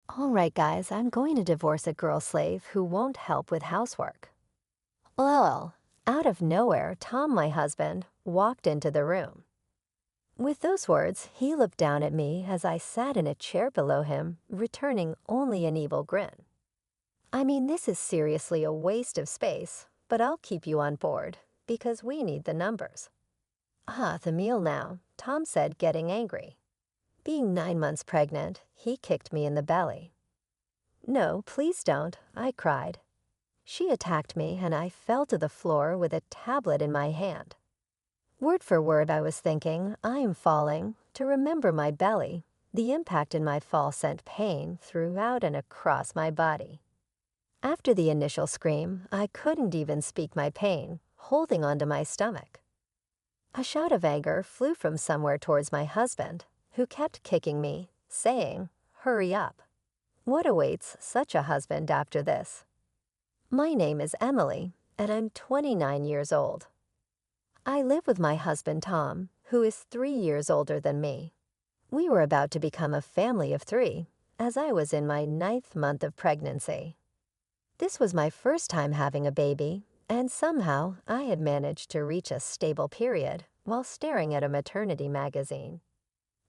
All right, guys, I'm going to divorce a girl slave who won't help with housework. Well, out of nowhere, Tom, my husband, walked into the room. With those words, he looked down at me as I sat in a chair below him, returning only an evil grin. I mean, this is seriously a waste of space, but I'll keep you on board, because we need the numbers. The meal now, Tom said, getting angry. Being 9 months pregnant, he kicked me in the belly. No, please don't, I cried. She attacked me and I fell to the floor with a tablet in my hand. Word for word I was thinking, I am falling, to remember my belly. The impact in my fall sent pain throughout and across my body. After the initial scream, I couldn't even speak my pain, holding onto my stomach. A shout of anger flew from somewhere towards my husband, who kept kicking me, saying, "Hurry up." What awaits such a husband after this? My name is Emily, and I'm 29 years old. I live with my husband Tom, who is 3 years older than me. We were about to become a family of 3, as I was in my 9th month of pregnancy. This was my first time having a baby, and somehow I had managed to reach a stable period while staring at a maternity magazine.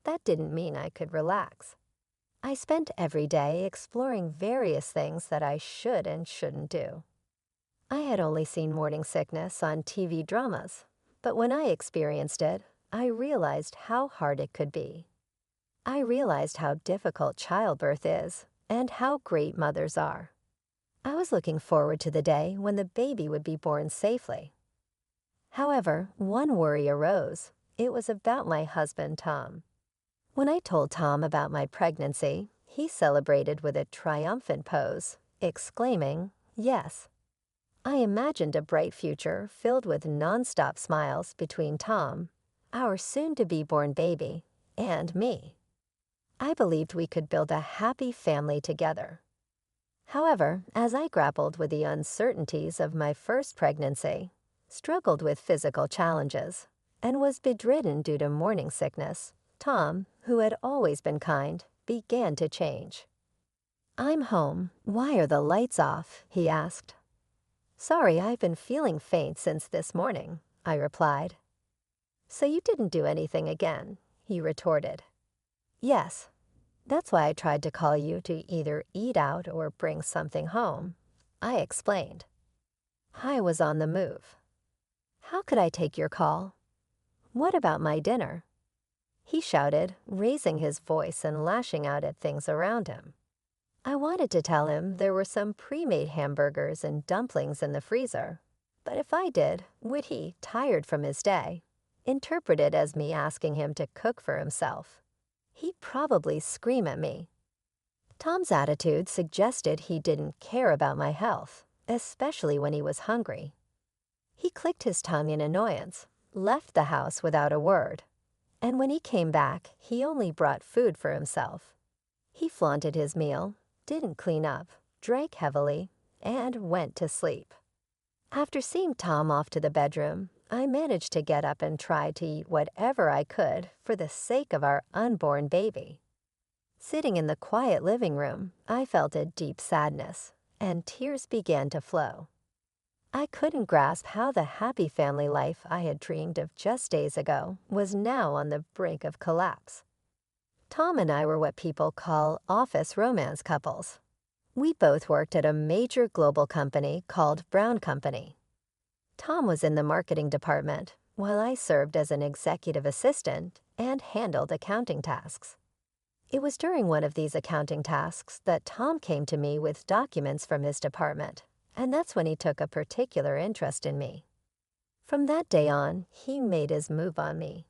That didn't mean I could relax. I spent every day exploring various things that I should and shouldn't do. I had only seen morning sickness on TV dramas, but when I experienced it, I realized how hard it could be. I realized how difficult childbirth is and how great mothers are. I was looking forward to the day when the baby would be born safely. However, one worry arose. It was about my husband, Tom. When I told Tom about my pregnancy, he celebrated with a triumphant pose, exclaiming, "Yes." I imagined a bright future filled with nonstop smiles between Tom, our soon-to-be-born baby, and me. I believed we could build a happy family together. However, as I grappled with the uncertainties of my first pregnancy, struggled with physical challenges, and was bedridden due to morning sickness, Tom, who had always been kind, began to change. "I'm home. Why are the lights off?" he asked. "Sorry, I've been feeling faint since this morning," I replied. "So you didn't do anything again?" he retorted. "Yes. That's why I tried to call you to either eat out or bring something home," I explained. I was on the move. "How could I take your call?" "What about my dinner?" he shouted, raising his voice and lashing out at things around him. I wanted to tell him there were some pre-made hamburgers and dumplings in the freezer, but if I did, would he, tired from his day, interpret it as me asking him to cook for himself? He'd probably scream at me. Tom's attitude suggested he didn't care about my health, especially when he was hungry. He clicked his tongue in annoyance, left the house without a word, and when he came back, he only brought food for himself. He flaunted his meal, didn't clean up, drank heavily, and went to sleep. After seeing Tom off to the bedroom, I managed to get up and try to eat whatever I could for the sake of our unborn baby. Sitting in the quiet living room, I felt a deep sadness, and tears began to flow. I couldn't grasp how the happy family life I had dreamed of just days ago was now on the brink of collapse. Tom and I were what people call office romance couples. We both worked at a major global company called Brown Company. Tom was in the marketing department, while I served as an executive assistant and handled accounting tasks. It was during one of these accounting tasks that Tom came to me with documents from his department, and that's when he took a particular interest in me. From that day on, he made his move on me.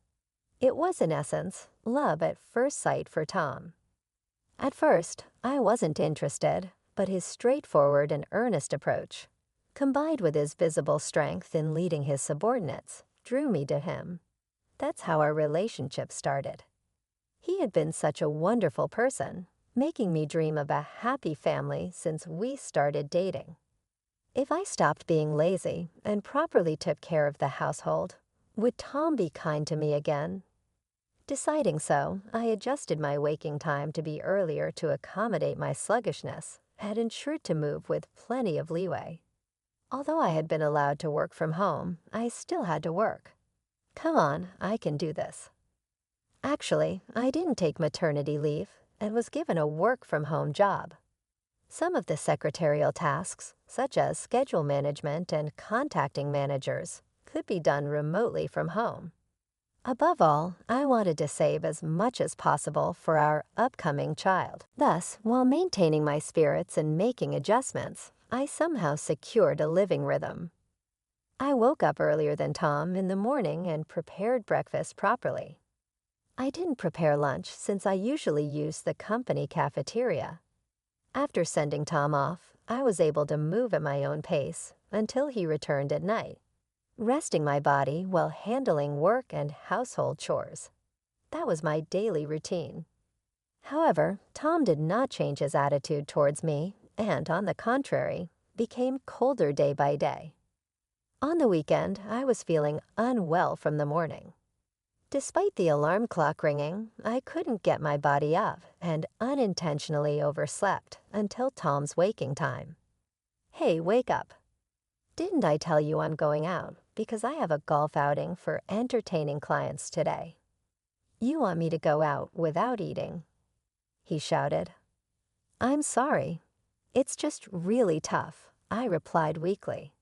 It was, in essence, love at first sight for Tom. At first, I wasn't interested, but his straightforward and earnest approach, combined with his visible strength in leading his subordinates, drew me to him. That's how our relationship started. He had been such a wonderful person, making me dream of a happy family since we started dating. If I stopped being lazy and properly took care of the household, would Tom be kind to me again? Deciding so, I adjusted my waking time to be earlier to accommodate my sluggishness and ensured to move with plenty of leeway. Although I had been allowed to work from home, I still had to work. Come on, I can do this. Actually, I didn't take maternity leave and was given a work-from-home job. Some of the secretarial tasks, such as schedule management and contacting managers, could be done remotely from home. Above all, I wanted to save as much as possible for our upcoming child. Thus, while maintaining my spirits and making adjustments, I somehow secured a living rhythm. I woke up earlier than Tom in the morning and prepared breakfast properly. I didn't prepare lunch since I usually use the company cafeteria. After sending Tom off, I was able to move at my own pace until he returned at night, resting my body while handling work and household chores. That was my daily routine. However, Tom did not change his attitude towards me and, on the contrary, became colder day by day. On the weekend, I was feeling unwell from the morning. Despite the alarm clock ringing, I couldn't get my body up and unintentionally overslept until Tom's waking time. Hey, wake up. Didn't I tell you I'm going out because I have a golf outing for entertaining clients today? You want me to go out without eating? He shouted. I'm sorry. It's just really tough, I replied weakly.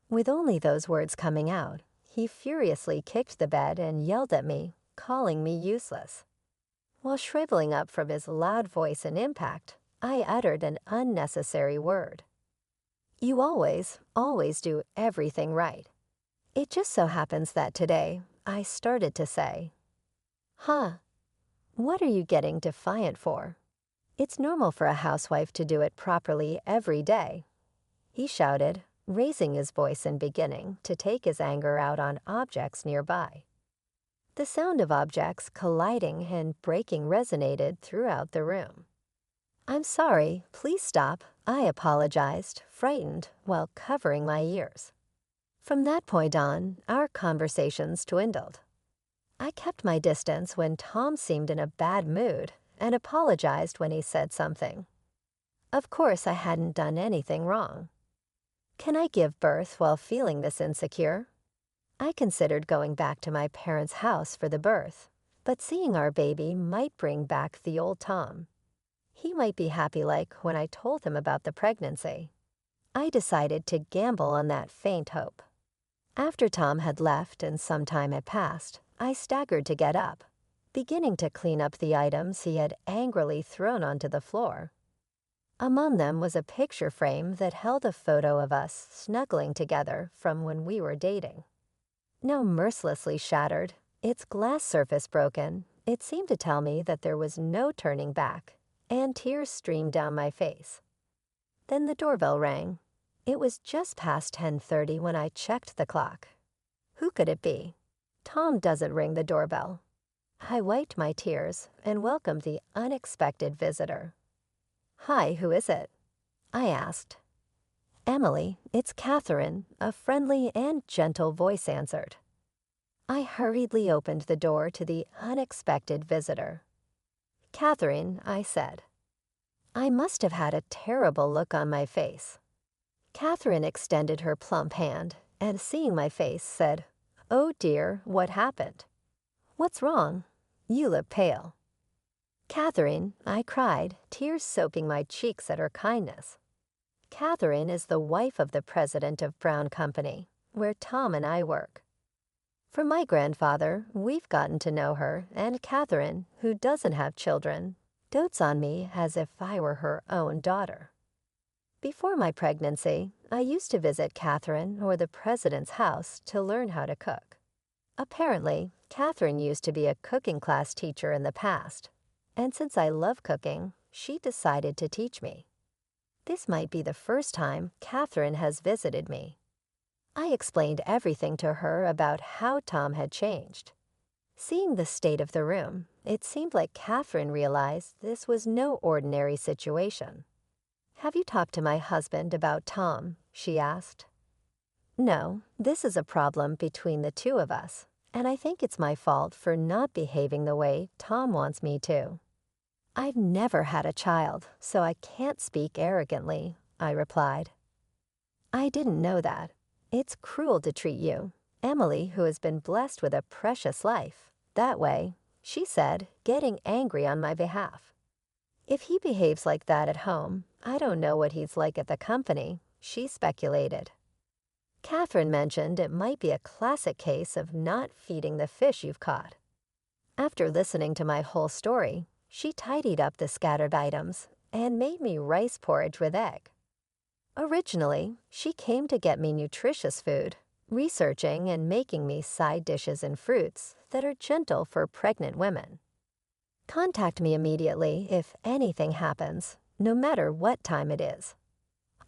With only those words coming out, he furiously kicked the bed and yelled at me, calling me useless. While shriveling up from his loud voice and impact, I uttered an unnecessary word. You always do everything right. It just so happens that today, I started to say, Huh, what are you getting defiant for? It's normal for a housewife to do it properly every day. He shouted, raising his voice and beginning to take his anger out on objects nearby. The sound of objects colliding and breaking resonated throughout the room. I'm sorry, please stop, I apologized, frightened, while covering my ears. From that point on, our conversations dwindled. I kept my distance when Tom seemed in a bad mood and apologized when he said something. Of course, I hadn't done anything wrong. Can I give birth while feeling this insecure? I considered going back to my parents' house for the birth, but seeing our baby might bring back the old Tom. He might be happy like when I told him about the pregnancy. I decided to gamble on that faint hope. After Tom had left and some time had passed, I staggered to get up, beginning to clean up the items he had angrily thrown onto the floor. Among them was a picture frame that held a photo of us snuggling together from when we were dating. Now mercilessly shattered, its glass surface broken, it seemed to tell me that there was no turning back, and tears streamed down my face. Then the doorbell rang. It was just past 10:30 when I checked the clock. Who could it be? Tom doesn't ring the doorbell. I wiped my tears and welcomed the unexpected visitor. Hi, who is it? I asked. Emily, it's Catherine, a friendly and gentle voice answered. I hurriedly opened the door to the unexpected visitor. Catherine, I said. I must have had a terrible look on my face. Catherine extended her plump hand and, seeing my face, said, Oh dear, what happened? What's wrong? You look pale. Catherine, I cried, tears soaking my cheeks at her kindness. Catherine is the wife of the president of Brown Company, where Tom and I work. From my grandfather, we've gotten to know her, and Catherine, who doesn't have children, dotes on me as if I were her own daughter. Before my pregnancy, I used to visit Catherine or the president's house to learn how to cook. Apparently, Catherine used to be a cooking class teacher in the past, and since I love cooking, she decided to teach me. This might be the first time Catherine has visited me. I explained everything to her about how Tom had changed. Seeing the state of the room, it seemed like Catherine realized this was no ordinary situation. Have you talked to my husband about Tom? She asked. No, this is a problem between the two of us, And I think it's my fault for not behaving the way Tom wants me to. I've never had a child, so I can't speak arrogantly, I replied. I didn't know that. It's cruel to treat you, Emily, who has been blessed with a precious life, that way, she said, getting angry on my behalf. If he behaves like that at home, I don't know what he's like at the company, she speculated. Catherine mentioned it might be a classic case of not feeding the fish you've caught. After listening to my whole story, she tidied up the scattered items and made me rice porridge with egg. Originally, she came to get me nutritious food, researching and making me side dishes and fruits that are gentle for pregnant women. Contact me immediately if anything happens, no matter what time it is.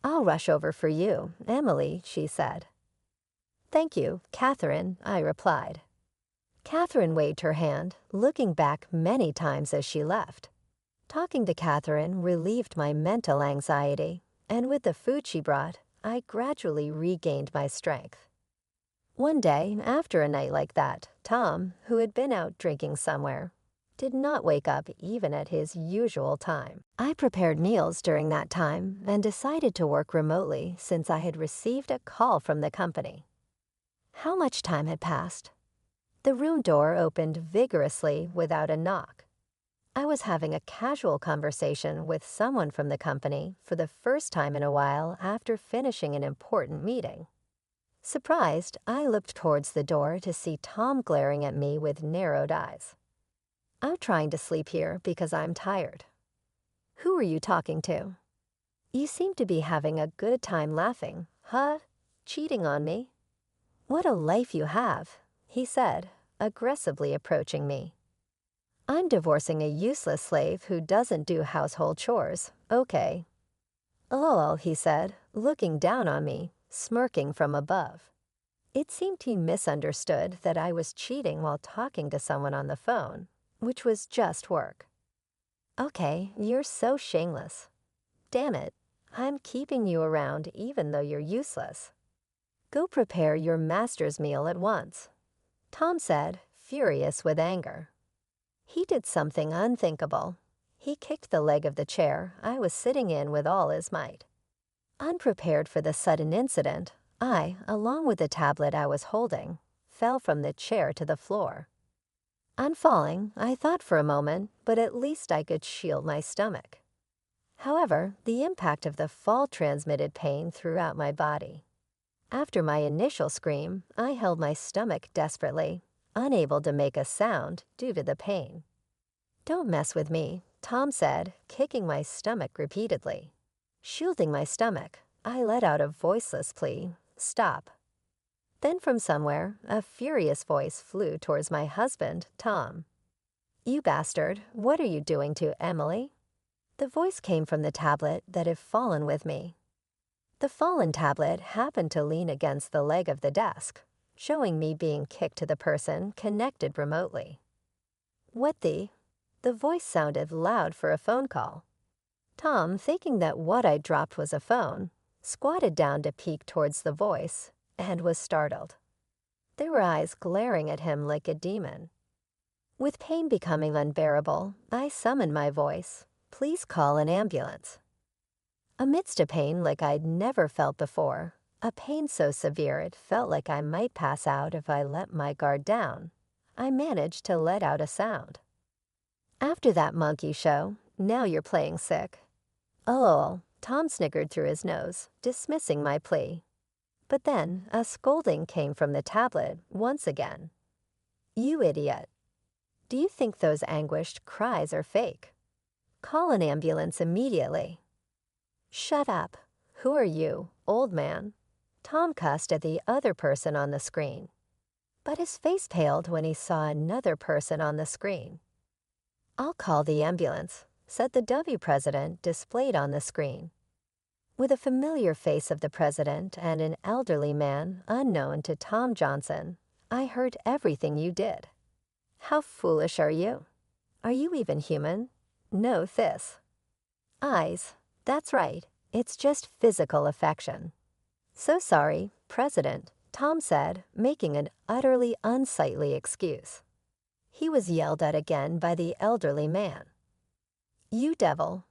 I'll rush over for you, Emily, she said. Thank you, Catherine, I replied. Catherine waved her hand, looking back many times as she left. Talking to Catherine relieved my mental anxiety, and with the food she brought, I gradually regained my strength. One day, after a night like that, Tom, who had been out drinking somewhere, did not wake up even at his usual time. I prepared meals during that time and decided to work remotely since I had received a call from the company. How much time had passed? The room door opened vigorously without a knock. I was having a casual conversation with someone from the company for the first time in a while after finishing an important meeting. Surprised, I looked towards the door to see Tom glaring at me with narrowed eyes. I'm trying to sleep here because I'm tired. Who are you talking to? You seem to be having a good time laughing, huh? Cheating on me? What a life you have, he said, aggressively approaching me. I'm divorcing a useless slave who doesn't do household chores, okay. Lol, he said, looking down on me, smirking from above. It seemed he misunderstood that I was cheating while talking to someone on the phone, which was just work. Okay, you're so shameless. Damn it, I'm keeping you around even though you're useless. Go prepare your master's meal at once, Tom said, furious with anger. He did something unthinkable. He kicked the leg of the chair I was sitting in with all his might. Unprepared for the sudden incident, I, along with the tablet I was holding, fell from the chair to the floor. On falling, I thought for a moment, but at least I could shield my stomach. However, the impact of the fall transmitted pain throughout my body. After my initial scream, I held my stomach desperately, unable to make a sound due to the pain. Don't mess with me, Tom said, kicking my stomach repeatedly. Shielding my stomach, I let out a voiceless plea, stop. Then from somewhere, a furious voice flew towards my husband, Tom. You bastard, what are you doing to Emily? The voice came from the tablet that had fallen with me. The fallen tablet happened to lean against the leg of the desk, showing me being kicked to the person connected remotely. What the? The voice sounded loud for a phone call. Tom, thinking that what I dropped was a phone, squatted down to peek towards the voice and was startled. There were eyes glaring at him like a demon. With pain becoming unbearable, I summoned my voice, please call an ambulance. Amidst a pain like I'd never felt before, a pain so severe it felt like I might pass out if I let my guard down, I managed to let out a sound. After that monkey show, now you're playing sick. Oh, Tom snickered through his nose, dismissing my plea. But then a scolding came from the tablet once again. You idiot. Do you think those anguished cries are fake? Call an ambulance immediately. Shut up. Who are you, old man? Tom cussed at the other person on the screen. But his face paled when he saw another person on the screen. I'll call the ambulance, said the W president displayed on the screen. With a familiar face of the president and an elderly man unknown to Tom Johnson, I heard everything you did. How foolish are you? Are you even human? No, this. Eyes. That's right. It's just physical affection. So sorry, President. Tom said, making an utterly unsightly excuse. He was yelled at again by the elderly man. "You devil,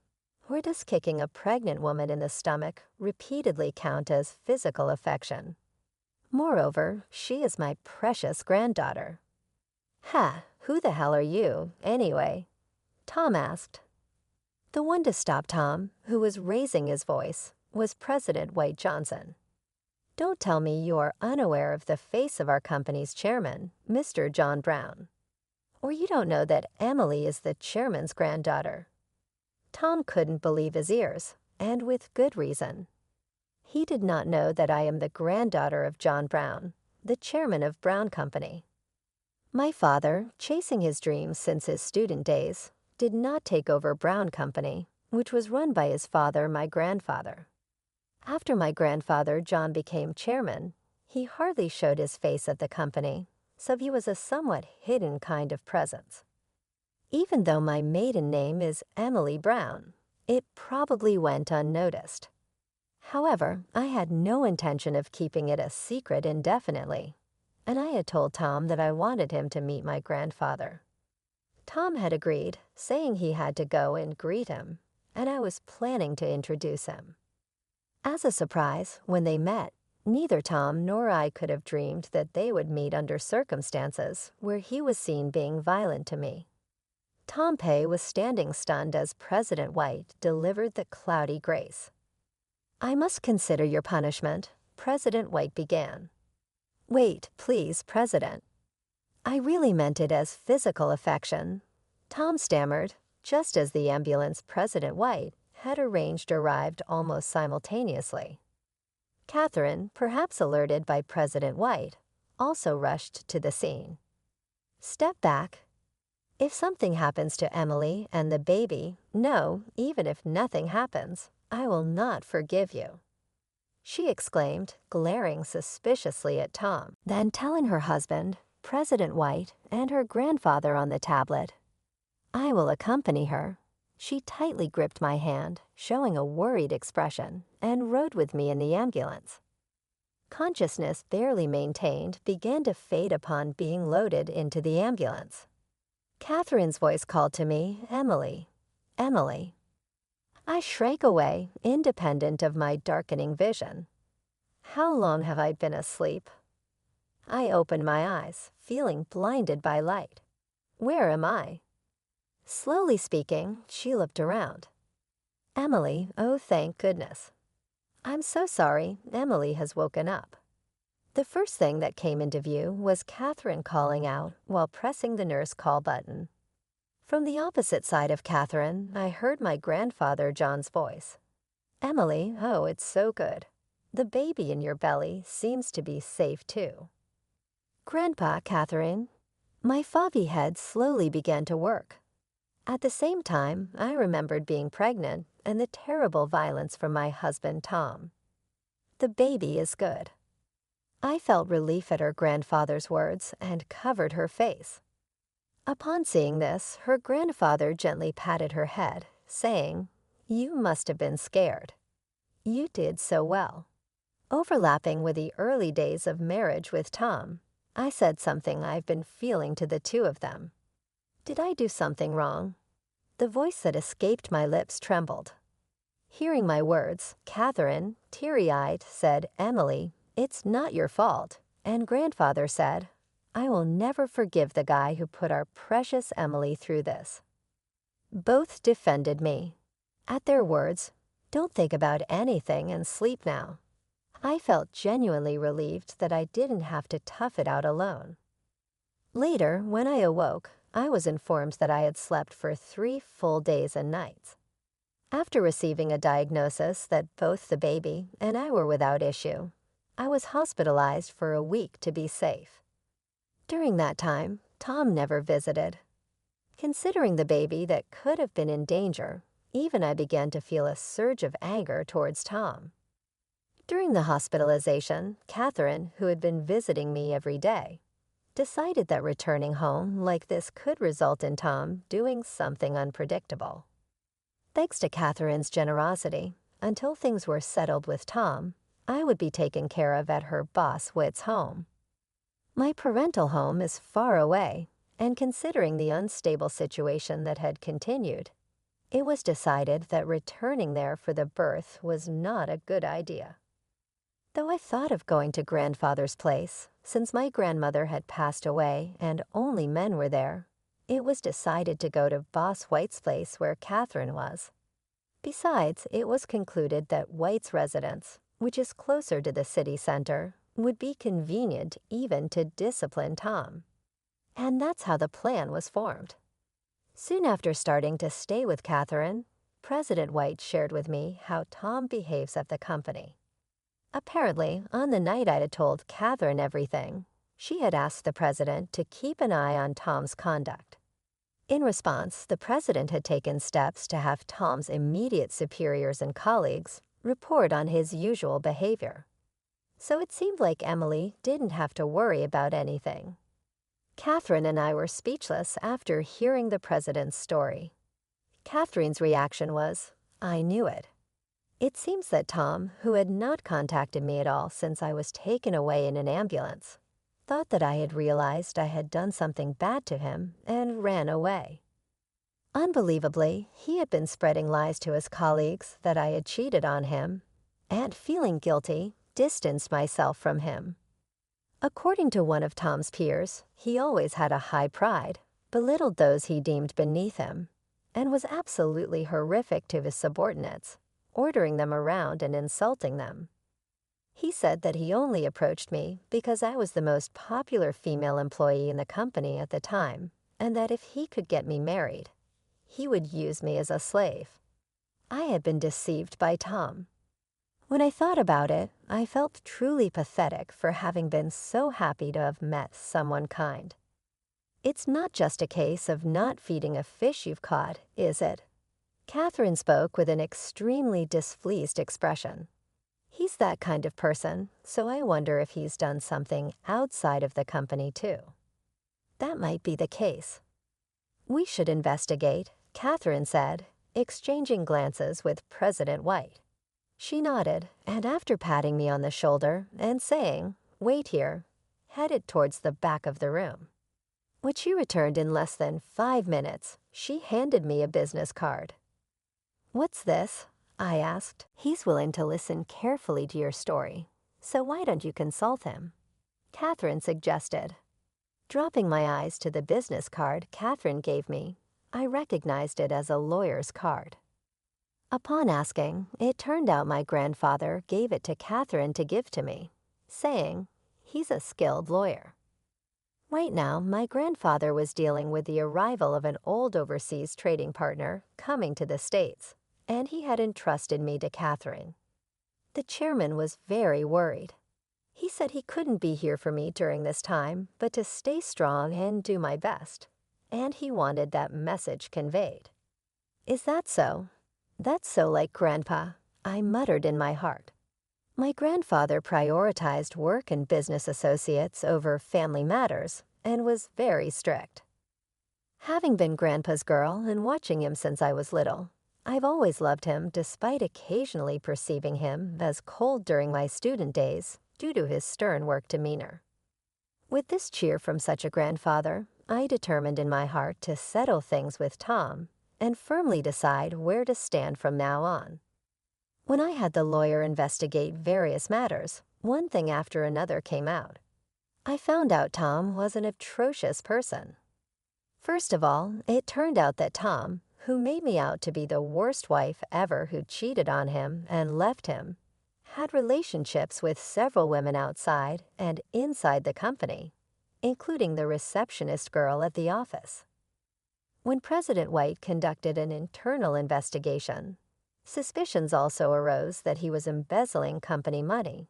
where does kicking a pregnant woman in the stomach repeatedly count as physical affection? Moreover, she is my precious granddaughter." "Ha, who the hell are you, anyway?" Tom asked. The one to stop Tom, who was raising his voice, was President White Johnson. "Don't tell me you are unaware of the face of our company's chairman, Mr. John Brown. Or you don't know that Emily is the chairman's granddaughter." Tom couldn't believe his ears, and with good reason. He did not know that I am the granddaughter of John Brown, the chairman of Brown Company. My father, chasing his dreams since his student days, did not take over Brown Company, which was run by his father, my grandfather. After my grandfather John became chairman, he hardly showed his face at the company, so he was a somewhat hidden kind of presence. Even though my maiden name is Emily Brown, it probably went unnoticed. However, I had no intention of keeping it a secret indefinitely, and I had told Tom that I wanted him to meet my grandfather. Tom had agreed, saying he had to go and greet him, and I was planning to introduce him. As a surprise, when they met, neither Tom nor I could have dreamed that they would meet under circumstances where he was seen being violent to me. Tom Pei was standing stunned as President White delivered the cloudy grace. "I must consider your punishment," President White began. "Wait, please, President. I really meant it as physical affection," Tom stammered, just as the ambulance President White had arranged arrived almost simultaneously. Catherine, perhaps alerted by President White, also rushed to the scene. "Step back. If something happens to Emily and the baby, no, even if nothing happens, I will not forgive you," she exclaimed, glaring suspiciously at Tom, then telling her husband, President White, and her grandfather on the tablet, "I will accompany her." She tightly gripped my hand, showing a worried expression, and rode with me in the ambulance. Consciousness barely maintained began to fade upon being loaded into the ambulance. Catherine's voice called to me, "Emily, Emily." I shrank away, independent of my darkening vision. How long have I been asleep? I opened my eyes, feeling blinded by light. Where am I? Slowly speaking, she looked around. "Emily, oh thank goodness." "I'm so sorry, Emily has woken up." The first thing that came into view was Catherine calling out while pressing the nurse call button. From the opposite side of Catherine, I heard my grandfather John's voice. "Emily, oh, it's so good. The baby in your belly seems to be safe too." "Grandpa, Catherine." My foggy head slowly began to work. At the same time, I remembered being pregnant and the terrible violence from my husband Tom. "The baby is good." I felt relief at her grandfather's words and covered her face. Upon seeing this, her grandfather gently patted her head, saying, "You must have been scared. You did so well." Overlapping with the early days of marriage with Tom, I said something I've been feeling to the two of them. Did I do something wrong? The voice that escaped my lips trembled. Hearing my words, Catherine, teary-eyed, said, "Emily, it's not your fault." And grandfather said, "I will never forgive the guy who put our precious Emily through this." Both defended me. At their words, "Don't think about anything and sleep now," I felt genuinely relieved that I didn't have to tough it out alone. Later, when I awoke, I was informed that I had slept for 3 full days and nights. After receiving a diagnosis that both the baby and I were without issue, I was hospitalized for a week to be safe. During that time, Tom never visited. Considering the baby that could have been in danger, even I began to feel a surge of anger towards Tom. During the hospitalization, Catherine, who had been visiting me every day, decided that returning home like this could result in Tom doing something unpredictable. Thanks to Catherine's generosity, until things were settled with Tom, I would be taken care of at her boss Whit's home. My parental home is far away, and considering the unstable situation that had continued, it was decided that returning there for the birth was not a good idea. Though I thought of going to grandfather's place, since my grandmother had passed away and only men were there, it was decided to go to Boss White's place where Catherine was. Besides, it was concluded that White's residence, which is closer to the city center, would be convenient even to discipline Tom. And that's how the plan was formed. Soon after starting to stay with Catherine, President White shared with me how Tom behaves at the company. Apparently, on the night I had told Catherine everything, she had asked the president to keep an eye on Tom's conduct. In response, the president had taken steps to have Tom's immediate superiors and colleagues report on his usual behavior. So it seemed like Emily didn't have to worry about anything. Catherine and I were speechless after hearing the president's story. Catherine's reaction was, "I knew it." It seems that Tom, who had not contacted me at all since I was taken away in an ambulance, thought that I had realized I had done something bad to him and ran away. Unbelievably, he had been spreading lies to his colleagues that I had cheated on him, and feeling guilty, distanced myself from him. According to one of Tom's peers, he always had a high pride, belittled those he deemed beneath him, and was absolutely horrific to his subordinates, ordering them around and insulting them. He said that he only approached me because I was the most popular female employee in the company at the time, and that if he could get me married, he would use me as a slave. I had been deceived by Tom. When I thought about it, I felt truly pathetic for having been so happy to have met someone kind. It's not just a case of not feeding a fish you've caught, is it? Catherine spoke with an extremely displeased expression. He's that kind of person, so I wonder if he's done something outside of the company too. That might be the case. We should investigate, Catherine said, exchanging glances with President White. She nodded, and after patting me on the shoulder and saying, "Wait here," headed towards the back of the room. When she returned in less than 5 minutes, she handed me a business card. "What's this?" I asked. "He's willing to listen carefully to your story, so why don't you consult him?" Catherine suggested. Dropping my eyes to the business card Catherine gave me, I recognized it as a lawyer's card. Upon asking, it turned out my grandfather gave it to Catherine to give to me, saying, "He's a skilled lawyer." Right now, my grandfather was dealing with the arrival of an old overseas trading partner coming to the States, and he had entrusted me to Catherine. The chairman was very worried. He said he couldn't be here for me during this time, but to stay strong and do my best, and he wanted that message conveyed. "Is that so?" "That's so like Grandpa," I muttered in my heart. My grandfather prioritized work and business associates over family matters and was very strict. Having been Grandpa's girl and watching him since I was little, I've always loved him despite occasionally perceiving him as cold during my student days due to his stern work demeanor. With this cheer from such a grandfather, I determined in my heart to settle things with Tom and firmly decide where to stand from now on. When I had the lawyer investigate various matters, one thing after another came out. I found out Tom was an atrocious person. First of all, it turned out that Tom, who made me out to be the worst wife ever who cheated on him and left him, had relationships with several women outside and inside the company, including the receptionist girl at the office. When President White conducted an internal investigation, suspicions also arose that he was embezzling company money,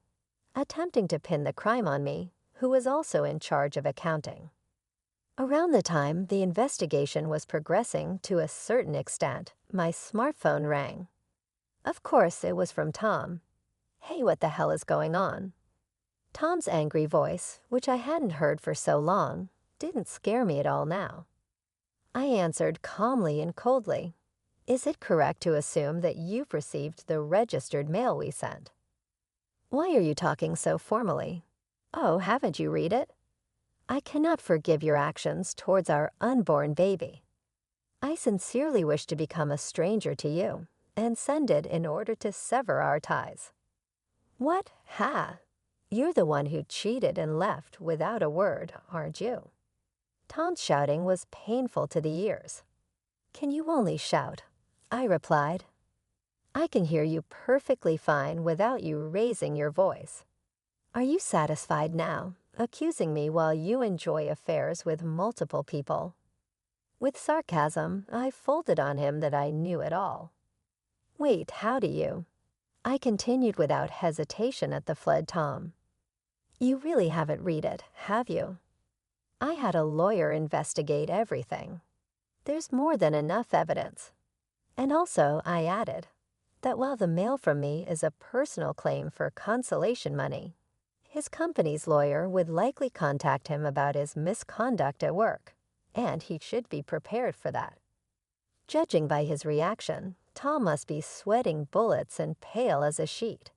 attempting to pin the crime on me, who was also in charge of accounting. Around the time the investigation was progressing to a certain extent, my smartphone rang. Of course, it was from Tom. "Hey, what the hell is going on?" Tom's angry voice, which I hadn't heard for so long, didn't scare me at all now. I answered calmly and coldly, "Is it correct to assume that you've received the registered mail we sent?" Why are you talking so formally? Oh, haven't you read it? I cannot forgive your actions towards our unborn baby. I sincerely wish to become a stranger to you and send it in order to sever our ties. What? Ha! You're the one who cheated and left without a word, aren't you? Tom's shouting was painful to the ears. Can you only shout? I replied. I can hear you perfectly fine without you raising your voice. Are you satisfied now, accusing me while you enjoy affairs with multiple people? With sarcasm, I folded on him that I knew it all. Wait, how do you? I continued without hesitation at the fled Tom. You really haven't read it, have you? I had a lawyer investigate everything. There's more than enough evidence. And also, I added, that while the mail from me is a personal claim for consolation money, his company's lawyer would likely contact him about his misconduct at work, and he should be prepared for that. Judging by his reaction, Tom must be sweating bullets and pale as a sheet.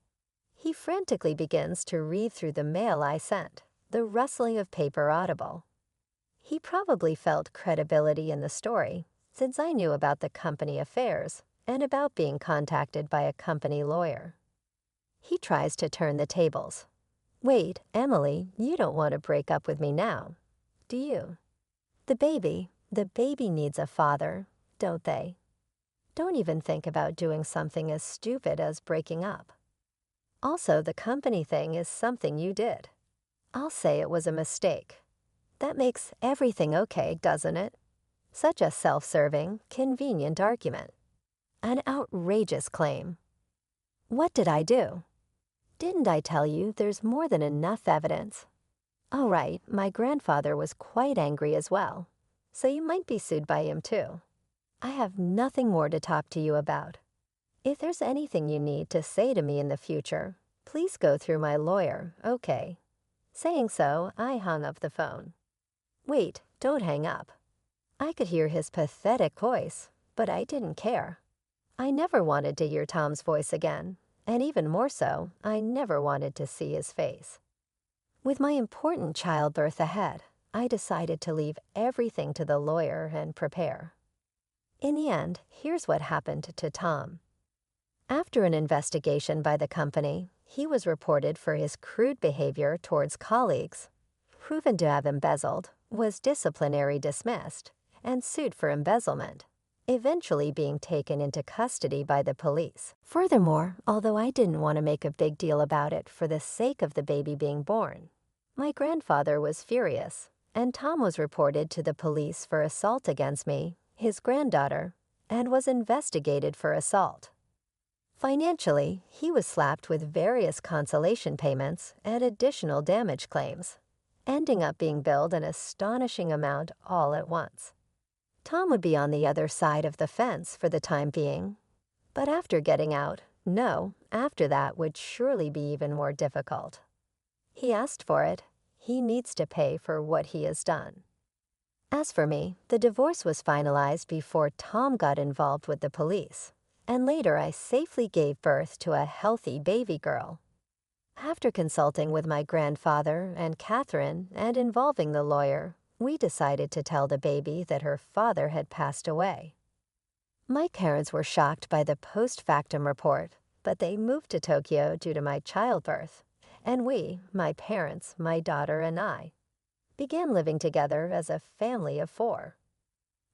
He frantically begins to read through the mail I sent, the rustling of paper audible. He probably felt credibility in the story, since I knew about the company affairs and about being contacted by a company lawyer. He tries to turn the tables. Wait, Emily, you don't want to break up with me now, do you? The baby needs a father, don't they? Don't even think about doing something as stupid as breaking up. Also, the company thing is something you did. I'll say it was a mistake. That makes everything okay, doesn't it? Such a self-serving, convenient argument. An outrageous claim. What did I do? Didn't I tell you there's more than enough evidence? All right, my grandfather was quite angry as well, so you might be sued by him too. I have nothing more to talk to you about. If there's anything you need to say to me in the future, please go through my lawyer, okay? Saying so, I hung up the phone. Wait, don't hang up. I could hear his pathetic voice, but I didn't care. I never wanted to hear Tom's voice again, and even more so, I never wanted to see his face. With my important childbirth ahead, I decided to leave everything to the lawyer and prepare. In the end, here's what happened to Tom. After an investigation by the company, he was reported for his crude behavior towards colleagues, proven to have embezzled, was disciplinary dismissed, and sued for embezzlement, eventually being taken into custody by the police. Furthermore, although I didn't want to make a big deal about it for the sake of the baby being born, my grandfather was furious, and Tom was reported to the police for assault against me, his granddaughter, and was investigated for assault. Financially, he was slapped with various consolation payments and additional damage claims, ending up being billed an astonishing amount all at once. Tom would be on the other side of the fence for the time being, but after getting out, after that would surely be even more difficult. He asked for it. He needs to pay for what he has done. As for me, the divorce was finalized before Tom got involved with the police, and later I safely gave birth to a healthy baby girl. After consulting with my grandfather and Catherine and involving the lawyer, we decided to tell the baby that her father had passed away. My parents were shocked by the post-factum report, but they moved to Tokyo due to my childbirth, and we, my parents, my daughter, and I, began living together as a family of 4.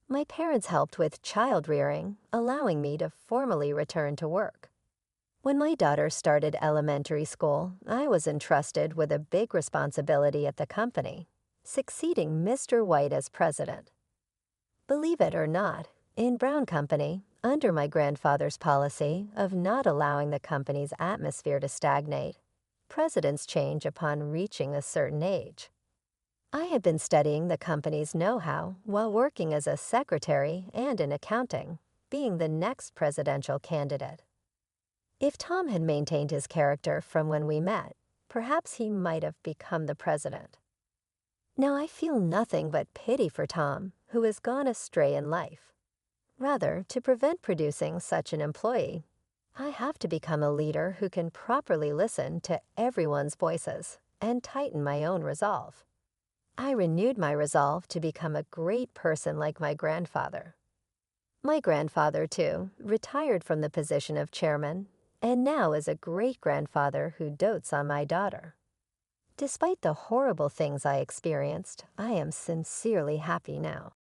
My parents helped with child rearing, allowing me to formally return to work. When my daughter started elementary school, I was entrusted with a big responsibility at the company, succeeding Mr. White as president. Believe it or not, in Brown Company, under my grandfather's policy of not allowing the company's atmosphere to stagnate, presidents change upon reaching a certain age. I had been studying the company's know-how while working as a secretary and in accounting, being the next presidential candidate. If Tom had maintained his character from when we met, perhaps he might have become the president. Now I feel nothing but pity for Tom, who has gone astray in life. Rather, to prevent producing such an employee, I have to become a leader who can properly listen to everyone's voices and tighten my own resolve. I renewed my resolve to become a great person like my grandfather. My grandfather, too, retired from the position of chairman and now is a great-grandfather who dotes on my daughter. Despite the horrible things I experienced, I am sincerely happy now.